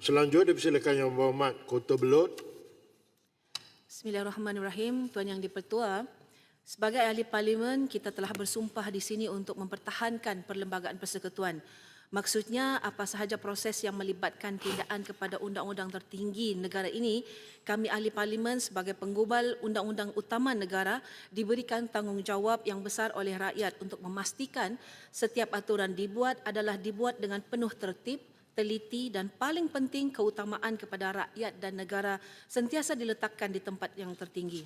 Selanjutnya dipersilakan Yang Berhormat Kota Belud. Bismillahirrahmanirrahim. Tuan Yang di-Pertua, sebagai ahli parlimen, kita telah bersumpah di sini untuk mempertahankan Perlembagaan Persekutuan. Maksudnya, apa sahaja proses yang melibatkan tindakan kepada undang-undang tertinggi negara ini, kami ahli parlimen sebagai penggubal undang-undang utama negara diberikan tanggungjawab yang besar oleh rakyat untuk memastikan setiap aturan dibuat adalah dibuat dengan penuh tertib, teliti dan paling penting keutamaan kepada rakyat dan negara sentiasa diletakkan di tempat yang tertinggi.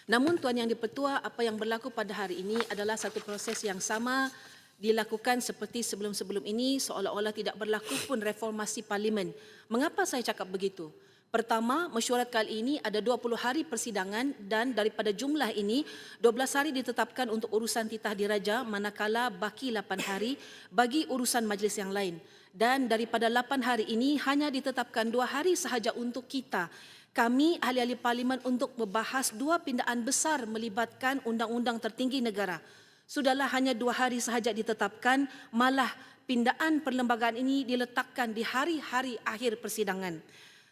Namun Tuan Yang di-Pertua, apa yang berlaku pada hari ini adalah satu proses yang sama dilakukan seperti sebelum-sebelum ini, seolah-olah tidak berlaku pun reformasi parlimen. Mengapa saya cakap begitu? Pertama, mesyuarat kali ini ada 20 hari persidangan dan daripada jumlah ini 12 hari ditetapkan untuk urusan titah diraja, manakala baki 8 hari bagi urusan majlis yang lain. Dan daripada 8 hari ini hanya ditetapkan 2 hari sahaja untuk kita, kami ahli-ahli parlimen, untuk membahas 2 pindaan besar melibatkan undang-undang tertinggi negara. Sudahlah hanya 2 hari sahaja ditetapkan, malah pindaan perlembagaan ini diletakkan di hari-hari akhir persidangan.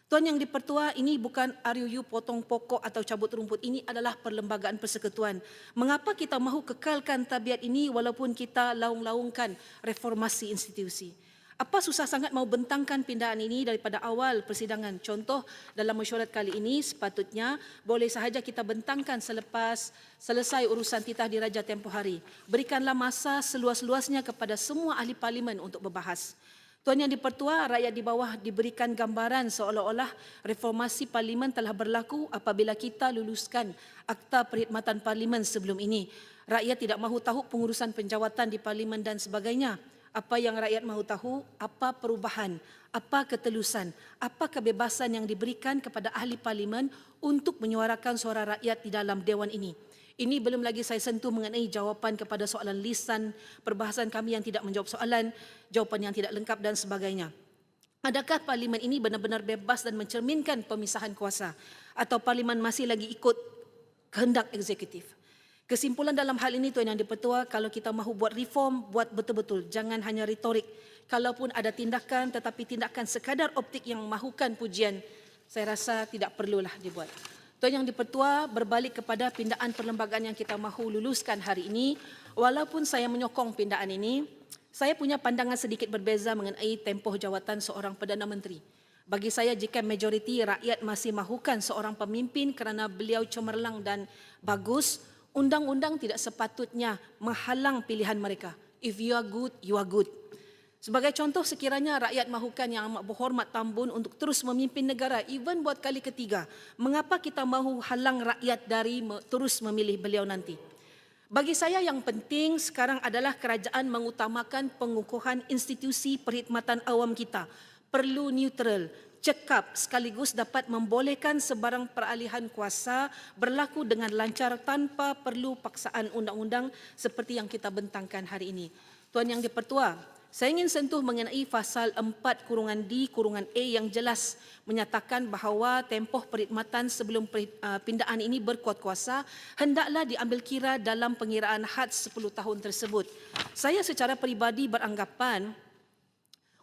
Tuan Yang di-Pertua, ini bukan RUU potong pokok atau cabut rumput, ini adalah Perlembagaan Persekutuan. Mengapa kita mahu kekalkan tabiat ini walaupun kita laung-laungkan reformasi institusi? Apa susah sangat mau bentangkan pindaan ini daripada awal persidangan? Contoh, dalam mesyuarat kali ini sepatutnya boleh sahaja kita bentangkan selepas selesai urusan titah diraja tempoh hari. Berikanlah masa seluas-luasnya kepada semua ahli parlimen untuk berbahas. Tuan Yang di-Pertua, rakyat di bawah diberikan gambaran seolah-olah reformasi parlimen telah berlaku apabila kita luluskan Akta Perkhidmatan Parlimen sebelum ini. Rakyat tidak mahu tahu pengurusan penjawatan di parlimen dan sebagainya. Apa yang rakyat mahu tahu, apa perubahan, apa ketelusan, apa kebebasan yang diberikan kepada ahli parlimen untuk menyuarakan suara rakyat di dalam dewan ini. Ini belum lagi saya sentuh mengenai jawapan kepada soalan lisan, perbahasan kami yang tidak menjawab soalan, jawapan yang tidak lengkap dan sebagainya. Adakah parlimen ini benar-benar bebas dan mencerminkan pemisahan kuasa, atau parlimen masih lagi ikut kehendak eksekutif? Kesimpulan dalam hal ini, Tuan Yang di-Pertua, kalau kita mahu buat reform, buat betul-betul, jangan hanya retorik. Kalaupun ada tindakan, tetapi tindakan sekadar optik yang mahukan pujian, saya rasa tidak perlulah dibuat. Tuan Yang di-Pertua, berbalik kepada pindaan perlembagaan yang kita mahu luluskan hari ini, walaupun saya menyokong pindaan ini, saya punya pandangan sedikit berbeza mengenai tempoh jawatan seorang Perdana Menteri. Bagi saya, jika majoriti rakyat masih mahukan seorang pemimpin kerana beliau cemerlang dan bagus, undang-undang tidak sepatutnya menghalang pilihan mereka. If you are good, you are good. Sebagai contoh, sekiranya rakyat mahukan Yang Amat Berhormat Tambun untuk terus memimpin negara, even buat kali ketiga, mengapa kita mahu halang rakyat dari terus memilih beliau nanti? Bagi saya yang penting sekarang adalah kerajaan mengutamakan pengukuhan institusi perkhidmatan awam kita. Perlu neutral, cekap sekaligus dapat membolehkan sebarang peralihan kuasa berlaku dengan lancar tanpa perlu paksaan undang-undang seperti yang kita bentangkan hari ini. Tuan Yang di-Pertua, saya ingin sentuh mengenai pasal 4(D)(A) yang jelas menyatakan bahawa tempoh perkhidmatan sebelum pindaan ini berkuat kuasa hendaklah diambil kira dalam pengiraan had 10 tahun tersebut. Saya secara peribadi beranggapan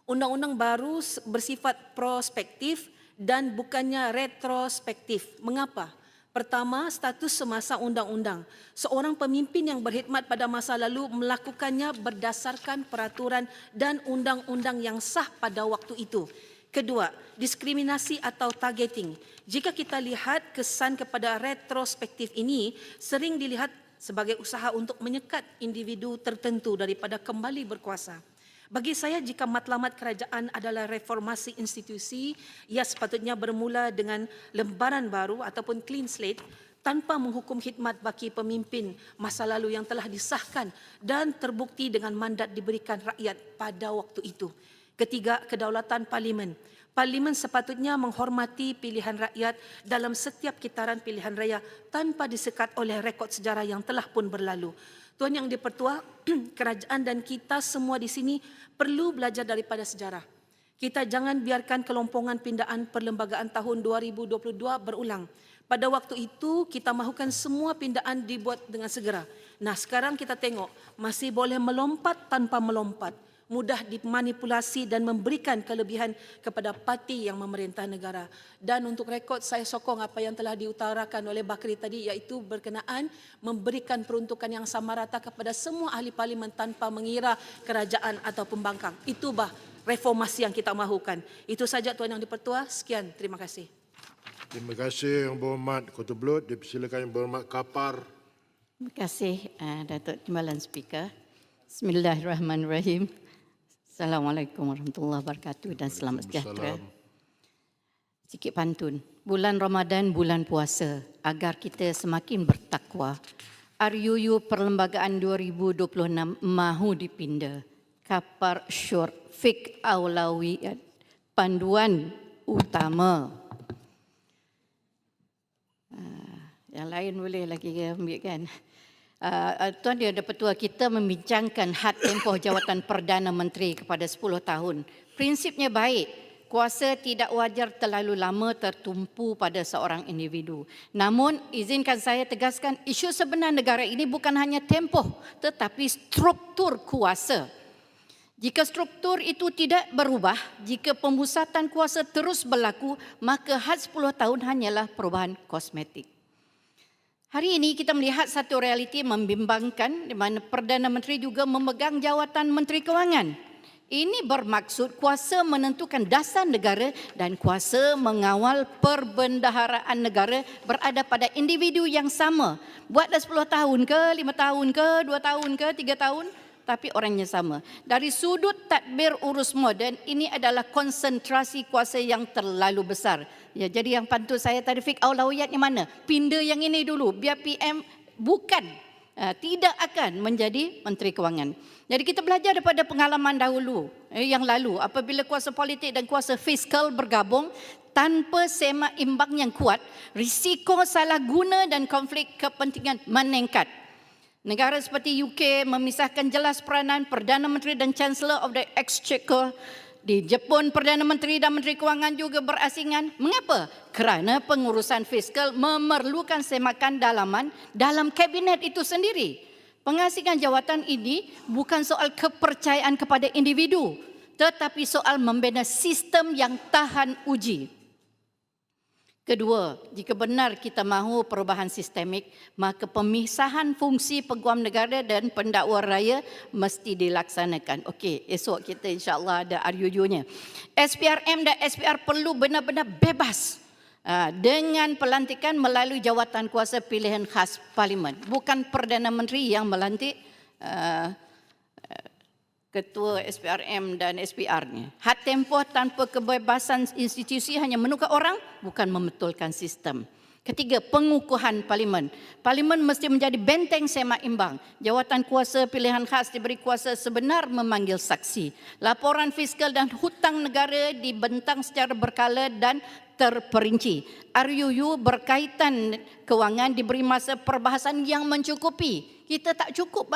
undang-undang baru bersifat prospektif dan bukannya retrospektif. Mengapa? Pertama, status semasa undang-undang. Seorang pemimpin yang berkhidmat pada masa lalu melakukannya berdasarkan peraturan dan undang-undang yang sah pada waktu itu. Kedua, diskriminasi atau targeting. Jika kita lihat kesan kepada retrospektif ini, sering dilihat sebagai usaha untuk menyekat individu tertentu daripada kembali berkuasa. Bagi saya, jika matlamat kerajaan adalah reformasi institusi, ia sepatutnya bermula dengan lembaran baru ataupun clean slate tanpa menghukum khidmat bagi pemimpin masa lalu yang telah disahkan dan terbukti dengan mandat diberikan rakyat pada waktu itu. Ketiga, kedaulatan parlimen. Parlimen sepatutnya menghormati pilihan rakyat dalam setiap kitaran pilihan raya tanpa disekat oleh rekod sejarah yang telah pun berlalu. Tuan Yang di-Pertua, kerajaan dan kita semua di sini perlu belajar daripada sejarah. Kita jangan biarkan kelompongan pindaan perlembagaan tahun 2022 berulang. Pada waktu itu, kita mahukan semua pindaan dibuat dengan segera. Nah, sekarang kita tengok, masih boleh melompat tanpa melompat. mudah dimanipulasi dan memberikan kelebihan kepada parti yang memerintah negara. Dan untuk rekod, saya sokong apa yang telah diutarakan oleh Bakri tadi, iaitu berkenaan memberikan peruntukan yang sama rata kepada semua ahli parlimen tanpa mengira kerajaan atau pembangkang. Itu reformasi yang kita mahukan. Itu saja Tuan Yang di-Pertua. Sekian, terima kasih. Terima kasih Yang Berhormat Kota Belud. Dipersilakan Yang Berhormat Kapar. Terima kasih Datuk Timbalan Speaker. Bismillahirrahmanirrahim. Assalamualaikum warahmatullahi wabarakatuh dan selamat sejahtera. Sikit pantun. Bulan Ramadan, bulan puasa. Agar kita semakin bertakwa. RUU Perlembagaan 2026 mahu dipinda. Kapar Syur Fik Aulawiyat. Panduan utama. Yang lain boleh lagi ambil kan. Tuan Yang di-Pertua, kita membincangkan had tempoh jawatan Perdana Menteri kepada 10 tahun. Prinsipnya baik. Kuasa tidak wajar terlalu lama tertumpu pada seorang individu. Namun, izinkan saya tegaskan, isu sebenar negara ini bukan hanya tempoh, tetapi struktur kuasa. Jika struktur itu tidak berubah, jika pemusatan kuasa terus berlaku, maka had 10 tahun hanyalah perubahan kosmetik. Hari ini kita melihat satu realiti membimbangkan di mana Perdana Menteri juga memegang jawatan Menteri Kewangan. Ini bermaksud kuasa menentukan dasar negara dan kuasa mengawal perbendaharaan negara berada pada individu yang sama. Buatlah 10 tahun ke, 5 tahun ke, 2 tahun ke, 3 tahun, tapi orangnya sama. Dari sudut tadbir urus moden, ini adalah konsentrasi kuasa yang terlalu besar. Ya, jadi yang pantun saya tadi, fik aulawiyat yang mana? Pinda yang ini dulu, biar PM tidak akan menjadi Menteri Kewangan. Jadi kita belajar daripada pengalaman dahulu yang lalu, apabila kuasa politik dan kuasa fiskal bergabung tanpa semak imbang yang kuat, risiko salah guna dan konflik kepentingan meningkat. Negara seperti UK memisahkan jelas peranan Perdana Menteri dan Chancellor of the Exchequer. Di Jepun, Perdana Menteri dan Menteri Kewangan juga berasingan. Mengapa? Kerana pengurusan fiskal memerlukan semakan dalaman dalam kabinet itu sendiri. Pengasingan jawatan ini bukan soal kepercayaan kepada individu, tetapi soal membina sistem yang tahan uji. Kedua, jika benar kita mahu perubahan sistemik, maka pemisahan fungsi peguam negara dan pendakwa raya mesti dilaksanakan. Okey, esok kita insya-Allah ada RUU-nya. SPRM dan SPR perlu benar-benar bebas dengan pelantikan melalui jawatan kuasa pilihan khas Parlimen. Bukan Perdana Menteri yang melantik Ketua SPRM dan SPR-nya. Had tempoh tanpa kebebasan institusi hanya menukar orang, bukan membetulkan sistem. Ketiga, pengukuhan Parlimen. Parlimen mesti menjadi benteng semak imbang. Jawatan kuasa pilihan khas diberi kuasa sebenar memanggil saksi. Laporan fiskal dan hutang negara dibentang secara berkala dan terperinci. RUU berkaitan kewangan diberi masa perbahasan yang mencukupi. Kita tak cukup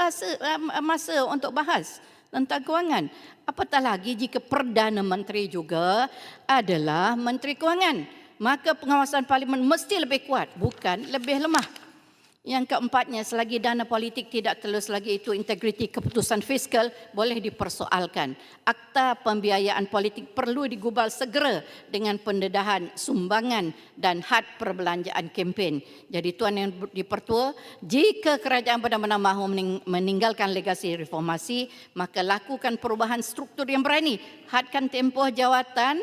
masa untuk bahas tentang kewangan. Apatah lagi jika Perdana Menteri juga adalah Menteri Kewangan. Maka pengawasan Parlimen mesti lebih kuat, bukan lebih lemah. Yang keempatnya, selagi dana politik tidak telus lagi itu integriti keputusan fiskal boleh dipersoalkan. Akta pembiayaan politik perlu digubal segera dengan pendedahan sumbangan dan had perbelanjaan kempen. Jadi Tuan Yang di-Pertua, jika kerajaan benar-benar mahu meninggalkan legasi reformasi, maka lakukan perubahan struktur yang berani. Hadkan tempoh jawatan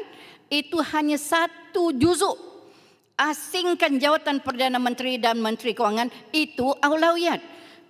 itu hanya 1 juzuk. Asingkan jawatan Perdana Menteri dan Menteri Kewangan, itu aulawiyat.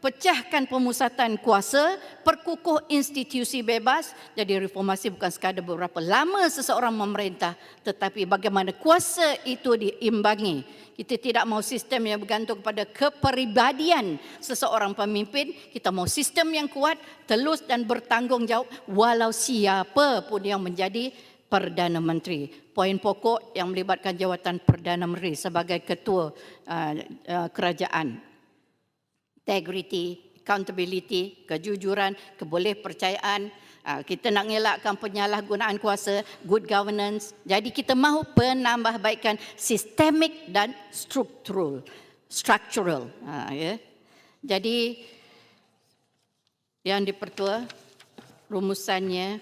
Pecahkan pemusatan kuasa, perkukuh institusi bebas. Jadi reformasi bukan sekadar beberapa lama seseorang memerintah, tetapi bagaimana kuasa itu diimbangi. Kita tidak mahu sistem yang bergantung kepada kepribadian seseorang pemimpin. Kita mahu sistem yang kuat, telus dan bertanggungjawab walau siapa pun yang menjadi Perdana Menteri. Poin pokok yang melibatkan jawatan Perdana Menteri sebagai ketua kerajaan. Integrity, accountability, kejujuran, kebolehpercayaan. Kita nak mengelakkan penyalahgunaan kuasa, good governance. Jadi kita mahu penambahbaikan sistemik dan struktural. Ya. Jadi yang di-Pertua, rumusannya,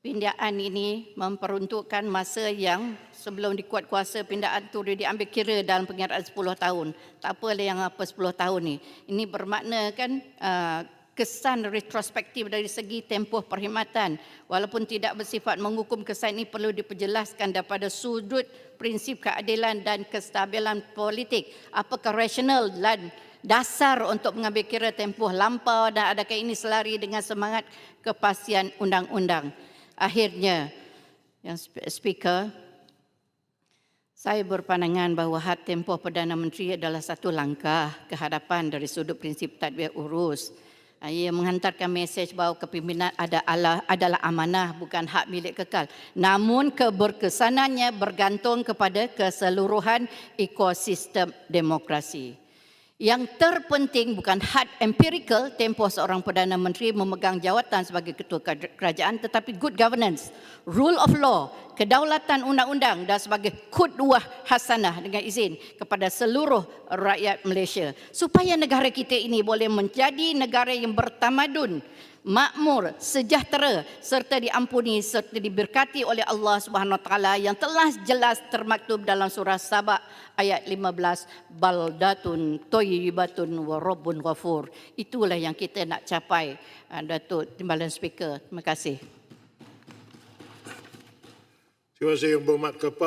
pindaan ini memperuntukkan masa yang sebelum dikuat kuasa pindaan itu dia diambil kira dalam pengiraan 10 tahun. Tak apalah yang apa 10 tahun ni. Ini bermakna kan kesan retrospektif dari segi tempoh perkhidmatan. Walaupun tidak bersifat menghukum, kesan ini perlu diperjelaskan daripada sudut prinsip keadilan dan kestabilan politik. Apakah rasional dan dasar untuk mengambil kira tempoh lampau dan adakah ini selari dengan semangat kepastian undang-undang. Akhirnya, yang Speaker, saya berpandangan bahawa had tempoh Perdana Menteri adalah satu langkah ke hadapan dari sudut prinsip tadbir urus. Ia menghantarkan mesej bahawa kepimpinan adalah amanah, bukan hak milik kekal. Namun keberkesanannya bergantung kepada keseluruhan ekosistem demokrasi. Yang terpenting bukan had empirical tempoh seorang Perdana Menteri memegang jawatan sebagai ketua kerajaan, tetapi good governance, rule of law, kedaulatan undang-undang dan sebagai qudwah hasanah dengan izin kepada seluruh rakyat Malaysia. Supaya negara kita ini boleh menjadi negara yang bertamadun, makmur, sejahtera serta diampuni serta diberkati oleh Allah Subhanahu Wa Taala yang telah jelas termaktub dalam surah Saba ayat 15, baldatun thayyibatun wa rabbun ghafur. Itulah yang kita nak capai, Datuk Timbalan Speaker. Terima kasih. Terima kasih Yang Berhormat Kepala